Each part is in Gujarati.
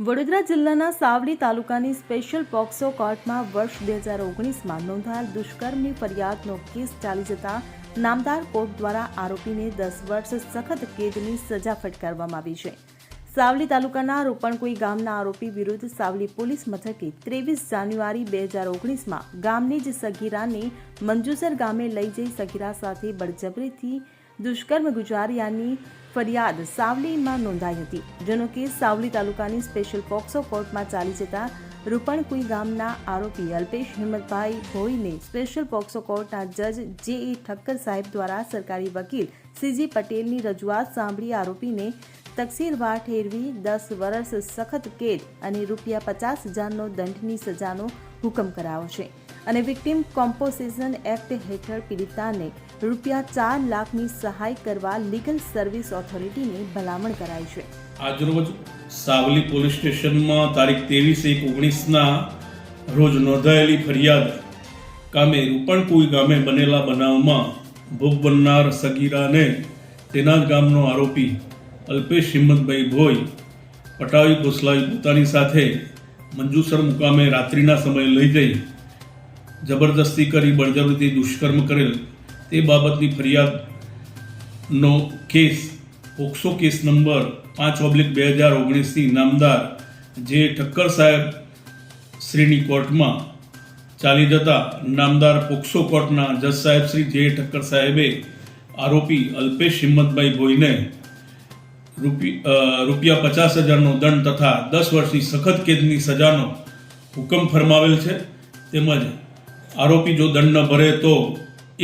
વડોદરા જિલ્લાના સાવલી તાલુકાની સ્પેશિયલ પોક્સો કોર્ટમાં વર્ષ 2019માં નોંધાયેલ દુષ્કર્મની ફરિયાદનો કેસ ચાલી જતા નામદાર કોર્ટ દ્વારા આરોપીને 10 વર્ષ સખત કેદની સજા ફટકારવામાં આવી છે. સાવલી તાલુકાના રૂપણકુઈ ગામના આરોપી વિરુદ્ધ સાવલી પોલીસ મથકે 23 જાન્યુઆરી 2019માં ગામની જ સગીરાને મંજુસર ગામે લઈ જઈ સગીરા સાથે બળજબરીથી દુષ્કર્મ ગુજાર્યાની ફરિયાદ સાવલીમાં નોંધાઈ હતી, જેનો કેસ સાવલી તાલુકાની સ્પેશિયલ પોક્સો કોર્ટમાં ચાલી જતા રૂપણકુઈ ગામના આરોપી અલ્પેશ હિંમતભાઈ ભોઈને સ્પેશિયલ પોક્સો કોર્ટના જજ જે.એ. ઠક્કર સાહેબ દ્વારા સરકારી વકીલ સી.જી. પટેલની રજૂઆત સાંભળી આરોપીને તકસીરવાર ઠેરવી 10 વર્ષ સખત કેદ અને ₹50,000નો દંડની સજાનો હુકમ કરાયો છે અને વિક્ટિમ કોમ્પોઝિશન એક્ટ હેઠળ પીડિતાને ₹4 લાખની સહાય કરવા લીગલ સર્વિસ ઓથોરિટીને ભલામણ કરાઈ છે. આજરોજ સાવલી પોલીસ સ્ટેશનમાં તારીખ 23/1/19ના રોજ નોંધાયેલી ફરિયાદ કામે રૂપણકુઈ ગામે બનેલા બનાવમાં ભોગ બનનાર સગીરાને તેના જ ગામનો આરોપી અલ્પેશ હિંમતભાઈ ભોઈ પટાવી ફોસલાવી પોતાની સાથે મંજુસર મુકામે રાત્રિના સમયે લઈ જઈ જબરદસ્તી કરી બળજબરીથી દુષ્કર્મ કરેલ તે બાબતની ફરિયાદનો કેસ પોક્સો કેસ નંબર 5/2019ની નામદાર જે ઠક્કર સાહેબ શ્રીની કોર્ટમાં ચાલી જતા નામદાર પોક્સો કોર્ટના જજ સાહેબ શ્રી જે ઠક્કર સાહેબે આરોપી અલ્પેશ હિંમતભાઈ ભોઈને ₹50,000નો દંડ તથા 10 વર્ષની સખત કેદની સજાનો હુકમ ફરમાવેલ છે. તેમજ આરોપી જો દંડ ન ભરે તો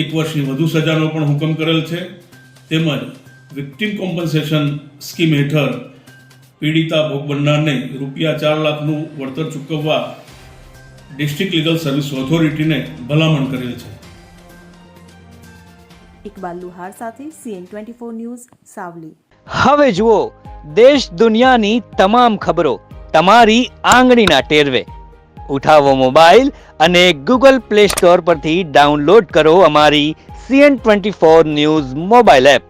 1 વર્ષની વધુ સજાનો પણ હુકમ કરેલ છે. તેમજ વિક્ટિમ કોમ્પન્સેશન સ્કીમ હેઠળ પીડિતા ભોગ બનનારને ₹4 લાખનું વળતર ચૂકવવા ડિસ્ટ્રિક્ટ લીગલ સર્વિસ ઓથોરિટીને ભલામણ કરેલ છે. ઇકબાલ લુહાર સાથે CN24 ન્યૂઝ સાવલી. હવે જુઓ દેશ દુનિયાની તમામ ખબરો તમારી આંગળીના ટેરવે. ઉઠાવો મોબાઈલ અને Google Play Store પરથી ડાઉનલોડ કરો અમારી CN24 ન્યૂઝ મોબાઈલ એપ.